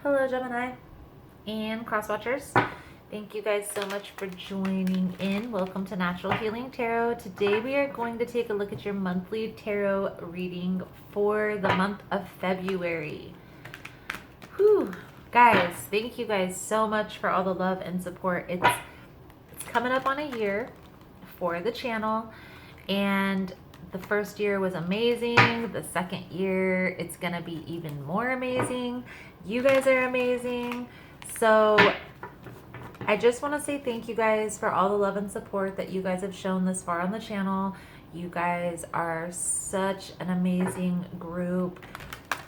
Hello, Gemini and crosswatchers. Thank you guys so much for joining in. Welcome to Natural Healing Tarot. Today we are going to take a look at your monthly tarot reading for the month of February. Whew. Guys, thank you guys so much for all the love and support. It's coming up on a year for the channel, and the first year was amazing. The second year, it's gonna be even more amazing. You guys are amazing. So I just want to say thank you guys for all the love and support that you guys have shown this far on the channel. You guys are such an amazing group.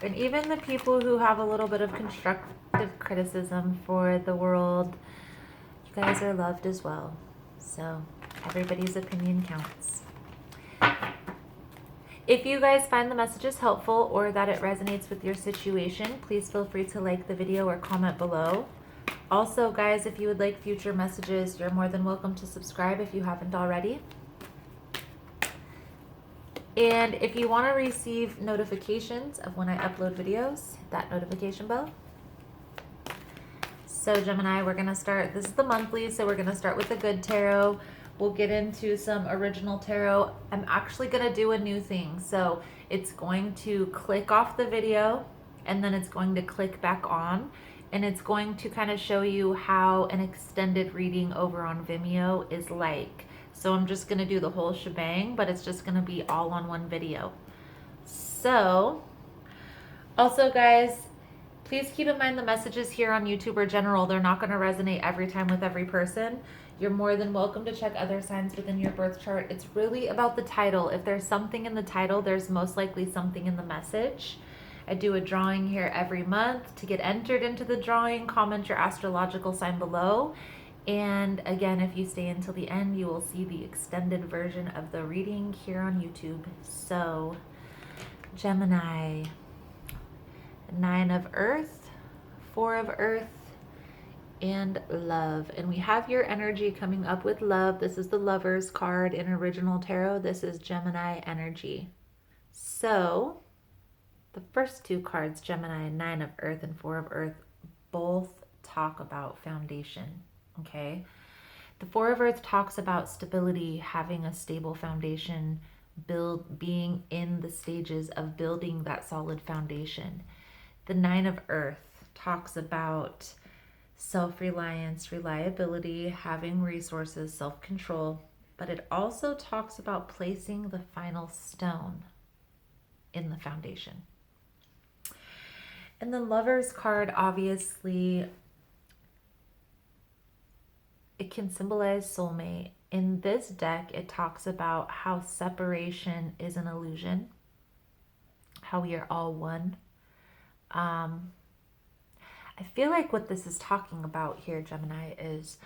And even the people who have a little bit of constructive criticism for the world, you guys are loved as well. So everybody's opinion counts. If you guys find the messages helpful or that it resonates with your situation, please feel free to like the video or comment below. Also, guys, if you would like future messages, you're more than welcome to subscribe if you haven't already. And if you want to receive notifications of when I upload videos, hit that notification bell. So Gemini, we're going to start, this is the monthly, so we're going to start with the good tarot. We'll get into some original tarot. I'm actually going to do a new thing. So it's going to click off the video and then it's going to click back on, and it's going to kind of show you how an extended reading over on Vimeo is like. So I'm just going to do the whole shebang, but it's just going to be all on one video. So also, guys, please keep in mind the messages here on YouTube are general. They're not going to resonate every time with every person. You're more than welcome to check other signs within your birth chart. It's really about the title. If there's something in the title, there's most likely something in the message. I do a drawing here every month. To get entered into the drawing, comment your astrological sign below. And again, if you stay until the end, you will see the extended version of the reading here on YouTube. So, Gemini, 9 of Earth, 4 of Earth, and love. And we have your energy coming up with love. This is the Lovers card in original tarot. This is Gemini energy. So the first two cards, Gemini, 9 of Earth and 4 of Earth, both talk about foundation. Okay, the 4 of Earth talks about stability, having a stable foundation, being in the stages of building that solid foundation. The 9 of Earth talks about self-reliance, reliability, having resources, self-control, but it also talks about placing the final stone in the foundation. And the Lovers card, obviously, it can symbolize soulmate. In this deck, it talks about how separation is an illusion, how we are all one. I feel like what this is talking about here, Gemini, is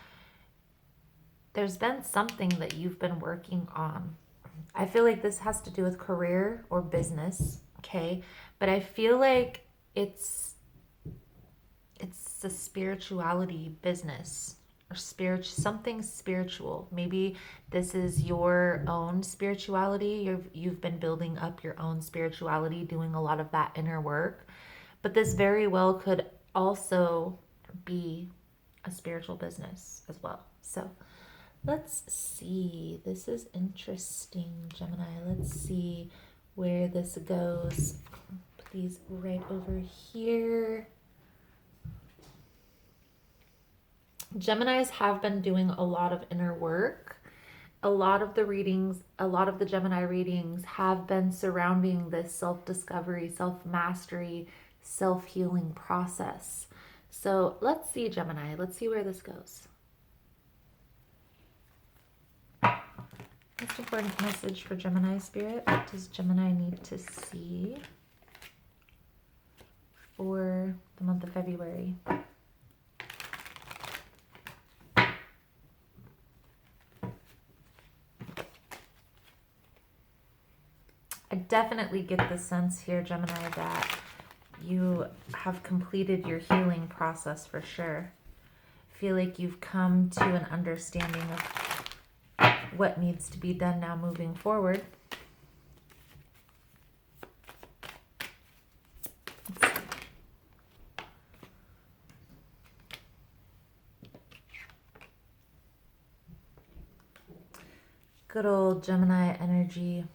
there's been something that you've been working on. I feel like this has to do with career or business, okay? But I feel like it's a spirituality business or something spiritual. Maybe this is your own spirituality. You've been building up your own spirituality, doing a lot of that inner work. But this very well could also be a spiritual business as well. So let's see. This is interesting, Gemini. Let's see where this goes. Put these right over here. Geminis have been doing a lot of inner work. A lot of the Gemini readings have been surrounding this self-discovery, self-mastery, self-healing process. So let's see, Gemini. Let's see where this goes. Most important message for Gemini spirit. What does Gemini need to see for the month of February? I definitely get the sense here, Gemini, that you have completed your healing process for sure. I feel like you've come to an understanding of what needs to be done now moving forward. Good old Gemini energy.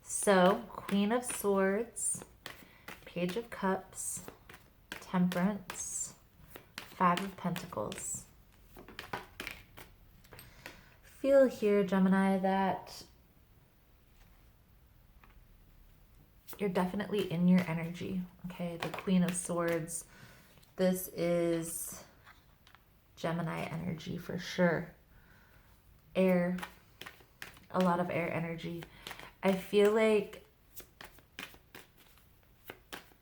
So, Queen of Swords, Page of Cups, Temperance, Five of Pentacles. Feel here, Gemini, that you're definitely in your energy, okay? The Queen of Swords, this is Gemini energy for sure. Air, a lot of air energy. I feel like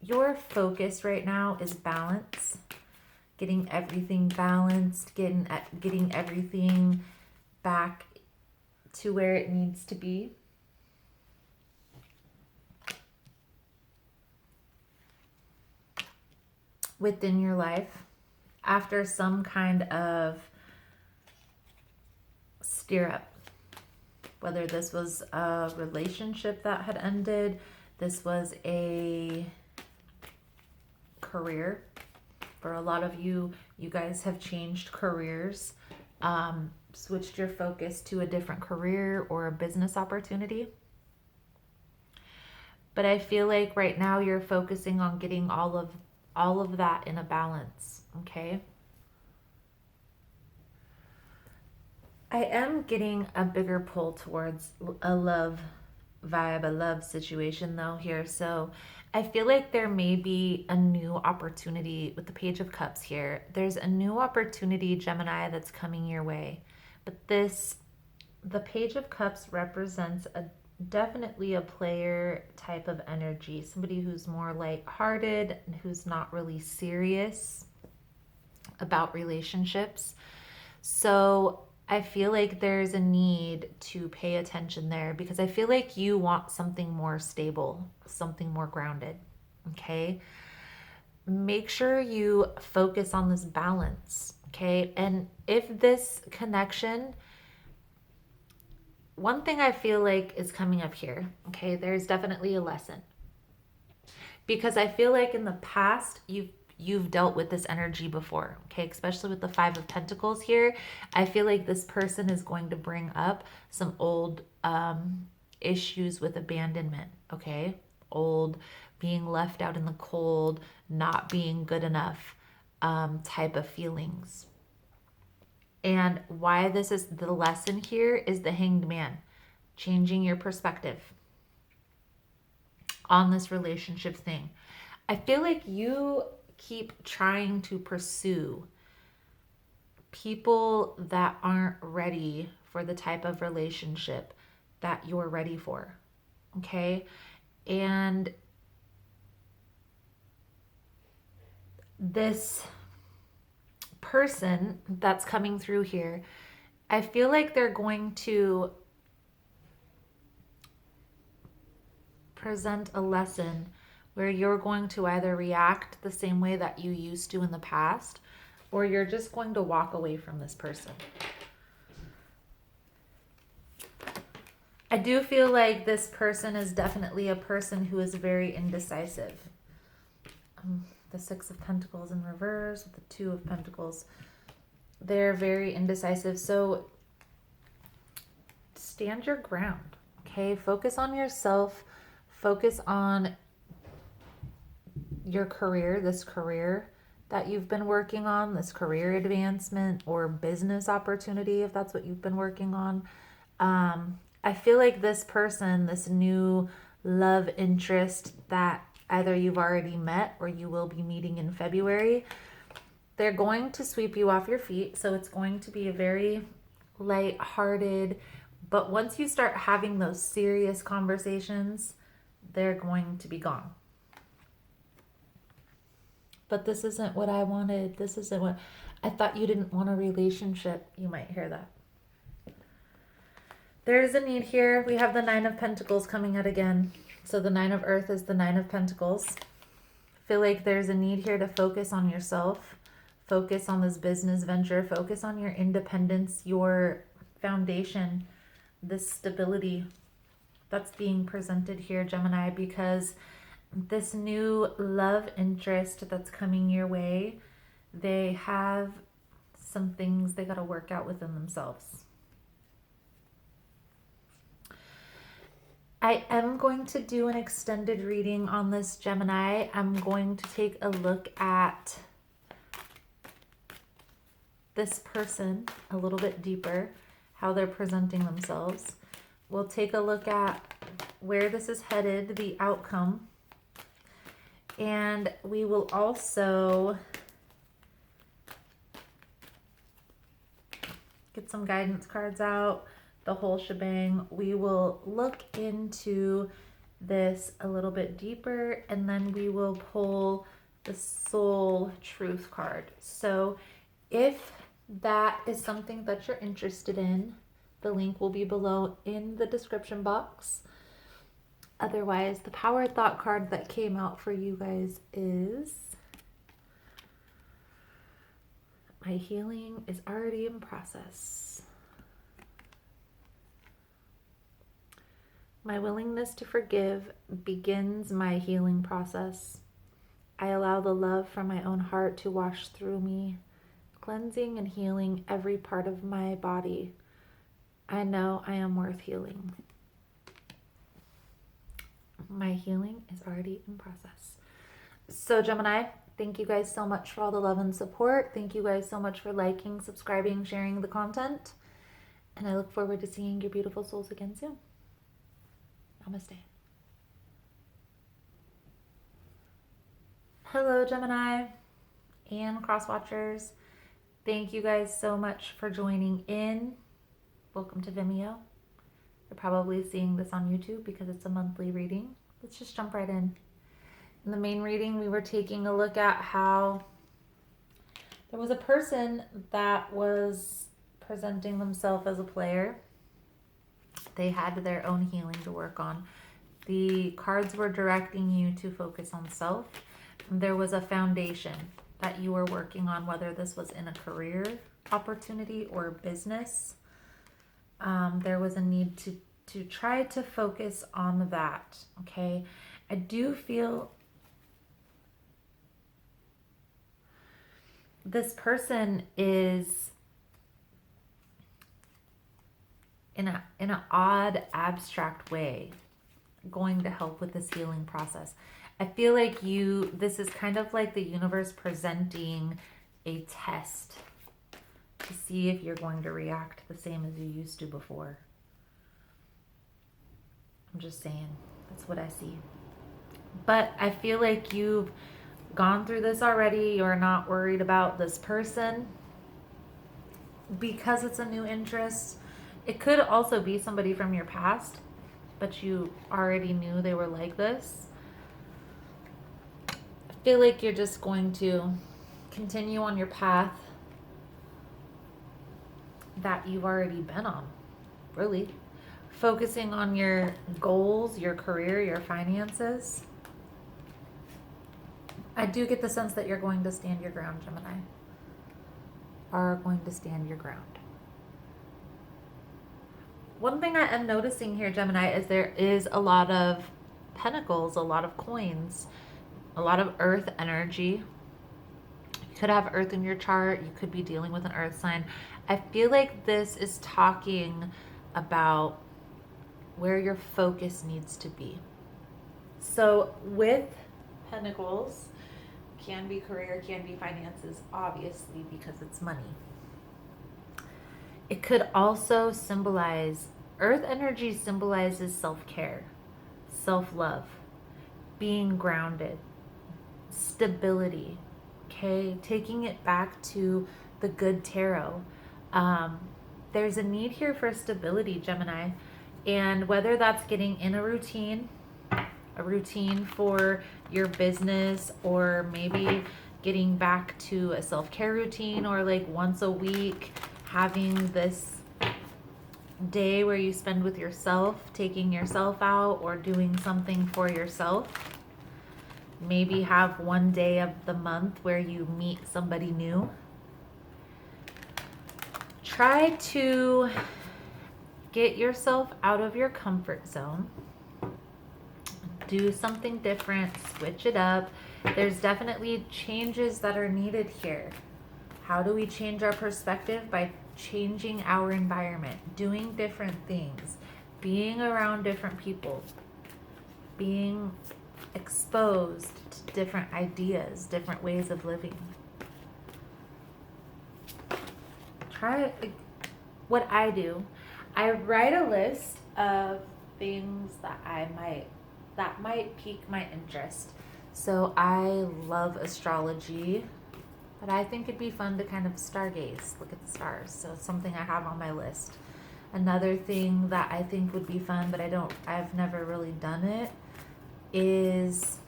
your focus right now is balance, getting everything balanced, getting everything back to where it needs to be. Within your life, after some kind of steer up, whether this was a relationship that had ended, this was a career. For a lot of you, you guys have changed careers, switched your focus to a different career or a business opportunity. But I feel like right now you're focusing on getting all of that in a balance, okay? I am getting a bigger pull towards a love vibe, a love situation though here. So I feel like there may be a new opportunity with the Page of Cups here. There's a new opportunity, Gemini, that's coming your way. But the Page of Cups represents definitely a player type of energy, somebody who's more lighthearted and who's not really serious about relationships. So I feel like there's a need to pay attention there because I feel like you want something more stable, something more grounded, okay? Make sure you focus on this balance, okay? And if this connection, one thing I feel like is coming up here, okay, there's definitely a lesson. Because I feel like in the past, you've dealt with this energy before, okay, especially with the Five of Pentacles here. I feel like this person is going to bring up some old issues with abandonment, okay? Old being left out in the cold, not being good enough type of feelings. And why this is the lesson here is the Hanged Man, changing your perspective on this relationship thing. I feel like you keep trying to pursue people that aren't ready for the type of relationship that you're ready for, okay? And this person that's coming through here, I feel like they're going to present a lesson where you're going to either react the same way that you used to in the past, or you're just going to walk away from this person. I do feel like this person is definitely a person who is very indecisive. The Six of Pentacles in reverse with the Two of Pentacles. They're very indecisive. So stand your ground, okay? Focus on yourself. Focus on your career, this career that you've been working on, this career advancement or business opportunity, if that's what you've been working on. I feel like this person, this new love interest that either you've already met or you will be meeting in February, they're going to sweep you off your feet. So it's going to be a very light-hearted, but once you start having those serious conversations, they're going to be gone. But this isn't what I wanted. This isn't what I thought. You didn't want a relationship. You might hear that. There's a need here. We have the Nine of Pentacles coming out again. So the Nine of Earth is the Nine of Pentacles. I feel like there's a need here to focus on yourself. Focus on this business venture. Focus on your independence, your foundation. this stability that's being presented here, Gemini, because this new love interest that's coming your way, they have some things they got to work out within themselves. I am going to do an extended reading on this, Gemini. I'm going to take a look at this person a little bit deeper, how they're presenting themselves. We'll take a look at where this is headed, the outcome. And we will also get some guidance cards out, the whole shebang. We will look into this a little bit deeper, and then we will pull the soul truth card. So if that is something that you're interested in, the link will be below in the description box. Otherwise, the power thought card that came out for you guys is, my healing is already in process. My willingness to forgive begins my healing process. I allow the love from my own heart to wash through me, cleansing and healing every part of my body. I know I am worth healing. My healing is already in process. So Gemini, thank you guys so much for all the love and support. Thank you guys so much for liking, subscribing, sharing the content. And I look forward to seeing your beautiful souls again soon. Namaste. Hello, Gemini and cross watchers. Thank you guys so much for joining in. Welcome to Vimeo. You're probably seeing this on YouTube because it's a monthly reading. Let's just jump right in. In the main reading, we were taking a look at how there was a person that was presenting themselves as a player. They had their own healing to work on. The cards were directing you to focus on self. There was a foundation that you were working on, whether this was in a career opportunity or business. There was a need to try to focus on that, okay? I do feel this person is in an odd, abstract way going to help with this healing process. I feel like this is kind of like the universe presenting a test to see if you're going to react the same as you used to before. I'm just saying, that's what I see. But I feel like you've gone through this already. You're not worried about this person because it's a new interest. It could also be somebody from your past, but you already knew they were like this. I feel like you're just going to continue on your path that you've already been on, really. Focusing on your goals, your career, your finances. I do get the sense that you're going to stand your ground, Gemini. Are going to stand your ground. One thing I am noticing here, Gemini, is there is a lot of pentacles, a lot of coins, a lot of earth energy. You could have earth in your chart. You could be dealing with an earth sign. I feel like this is talking about where your focus needs to be. So with pentacles, can be career, can be finances, obviously, because it's money. It could also symbolize, earth energy symbolizes self-care, self-love, being grounded, stability, okay? Taking it back to the good tarot. There's a need here for stability, Gemini. And whether that's getting in a routine for your business, or maybe getting back to a self-care routine, or like once a week, having this day where you spend with yourself, taking yourself out or doing something for yourself. Maybe have one day of the month where you meet somebody new. Try to get yourself out of your comfort zone. Do something different, switch it up. There's definitely changes that are needed here. How do we change our perspective? By changing our environment, doing different things, being around different people, being exposed to different ideas, different ways of living. Try what I do. I write a list of things that might pique my interest. So I love astrology, but I think it'd be fun to kind of stargaze, look at the stars. So it's something I have on my list. Another thing that I think would be fun, but I've never really done it, is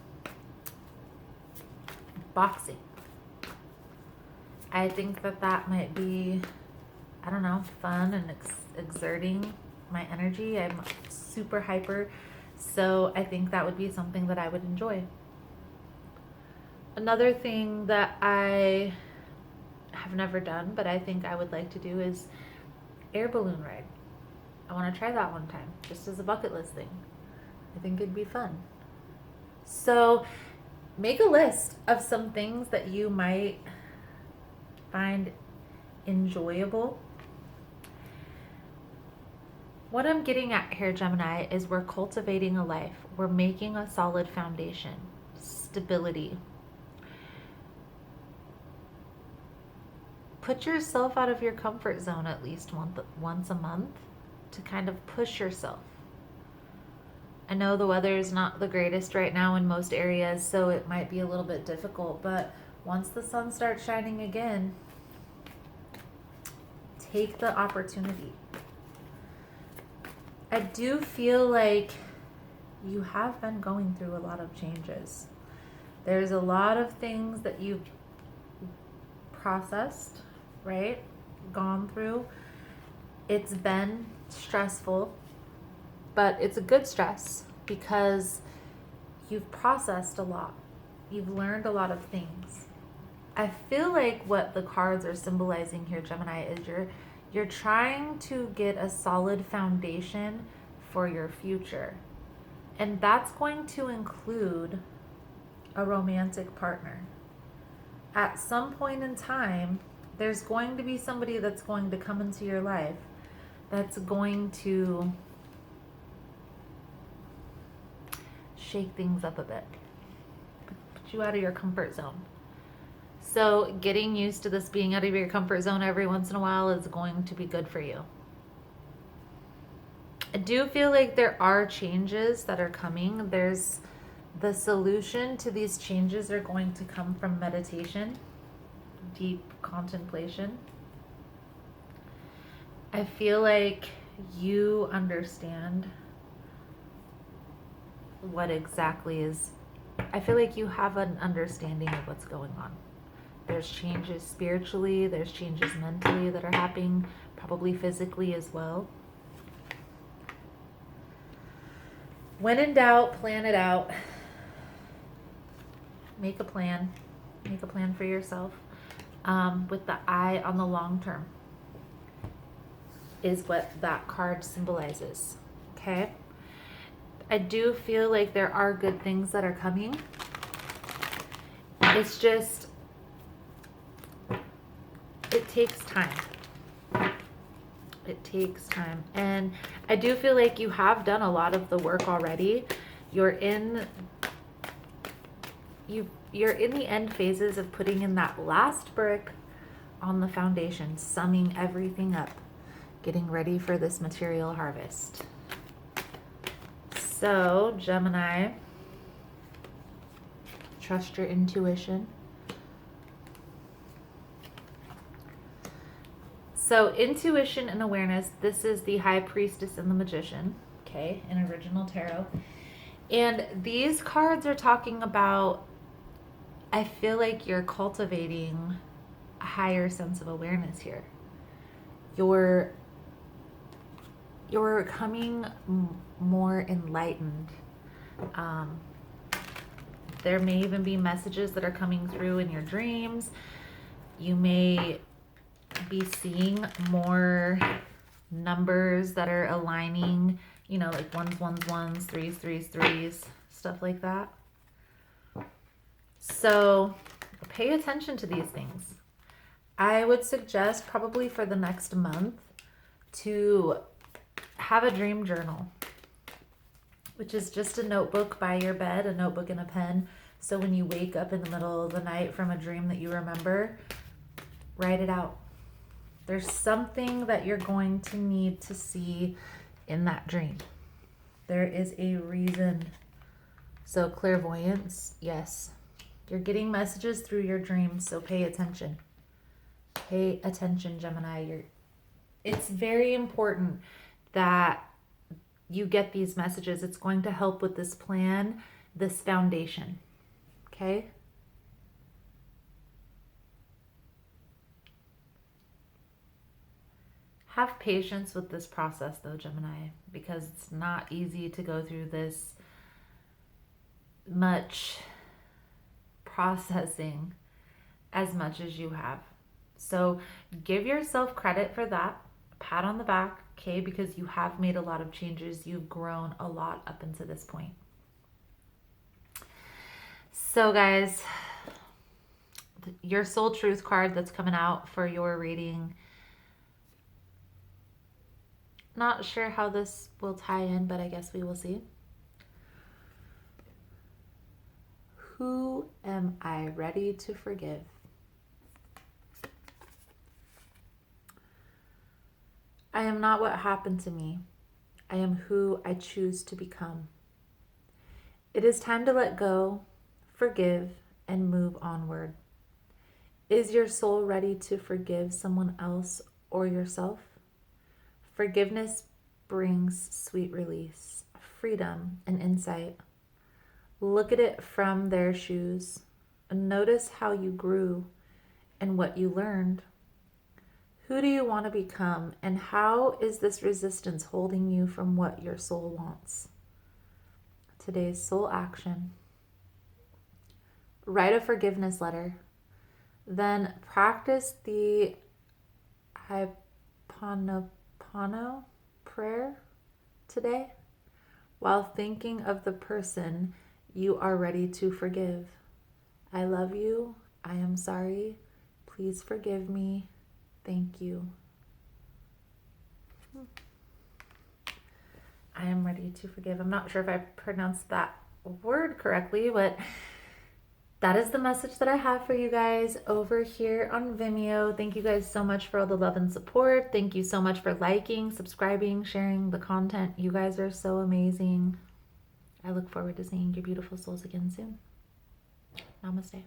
boxing. I think that might be, I don't know, fun and exerting my energy. I'm super hyper, so I think that would be something that I would enjoy. Another thing that I have never done, but I think I would like to do, is air balloon ride. I want to try that one time, just as a bucket list thing. I think it'd be fun. So make a list of some things that you might find enjoyable. What I'm getting at here, Gemini, is we're cultivating a life. We're making a solid foundation, stability. Put yourself out of your comfort zone at least once a month to kind of push yourself. I know the weather is not the greatest right now in most areas, so it might be a little bit difficult, but once the sun starts shining again, take the opportunity. I do feel like you have been going through a lot of changes. There's a lot of things that you've processed, right? Gone through. It's been stressful, but it's a good stress because you've processed a lot. You've learned a lot of things. I feel like what the cards are symbolizing here, Gemini, is you're trying to get a solid foundation for your future. And that's going to include a romantic partner. At some point in time, there's going to be somebody that's going to come into your life that's going to shake things up a bit, put you out of your comfort zone. So getting used to this being out of your comfort zone every once in a while is going to be good for you. I do feel like there are changes that are coming. There's the solution to these changes are going to come from meditation, deep contemplation. I feel like you understand what exactly is, I feel like you have an understanding of what's going on. There's changes spiritually, there's changes mentally that are happening, probably physically as well. When in doubt, plan it out. Make a plan. Make a plan for yourself with the eye on the long term is what that card symbolizes. Okay? I do feel like there are good things that are coming. It's just, it takes time. It takes time. And I do feel like you have done a lot of the work already. You're in the end phases of putting in that last brick on the foundation, summing everything up, getting ready for this material harvest. So, Gemini, trust your intuition. So, intuition and awareness, this is the High Priestess and the Magician, okay, in Original Tarot. And these cards are talking about, I feel like you're cultivating a higher sense of awareness here. You're becoming more enlightened. There may even be messages that are coming through in your dreams. You may be seeing more numbers that are aligning, you know, like ones, ones, ones, threes, threes, threes, stuff like that. So pay attention to these things. I would suggest probably for the next month to have a dream journal, which is just a notebook by your bed, a notebook and a pen. So when you wake up in the middle of the night from a dream that you remember, write it out. There's something that you're going to need to see in that dream. There is a reason. So clairvoyance, yes. You're getting messages through your dreams, so pay attention. Pay attention, Gemini. It's very important that you get these messages. It's going to help with this plan, this foundation. Okay? Have patience with this process though, Gemini, because it's not easy to go through this much processing as much as you have. So give yourself credit for that. Pat on the back, okay, because you have made a lot of changes. You've grown a lot up until this point. So guys, your soul truth card that's coming out for your reading. Not sure how this will tie in, but I guess we will see. Who am I ready to forgive? I am not what happened to me. I am who I choose to become. It is time to let go, forgive, and move onward. Is your soul ready to forgive someone else or yourself? Forgiveness brings sweet release, freedom, and insight. Look at it from their shoes. Notice how you grew and what you learned. Who do you want to become, and how is this resistance holding you from what your soul wants? Today's soul action. Write a forgiveness letter. Then practice the Ho'oponopono prayer today while thinking of the person you are ready to forgive. I love you. I am sorry. Please forgive me. Thank you. I am ready to forgive. I'm not sure if I pronounced that word correctly, but that is the message that I have for you guys over here on Vimeo. Thank you guys so much for all the love and support. Thank you so much for liking, subscribing, sharing the content. You guys are so amazing. I look forward to seeing your beautiful souls again soon. Namaste.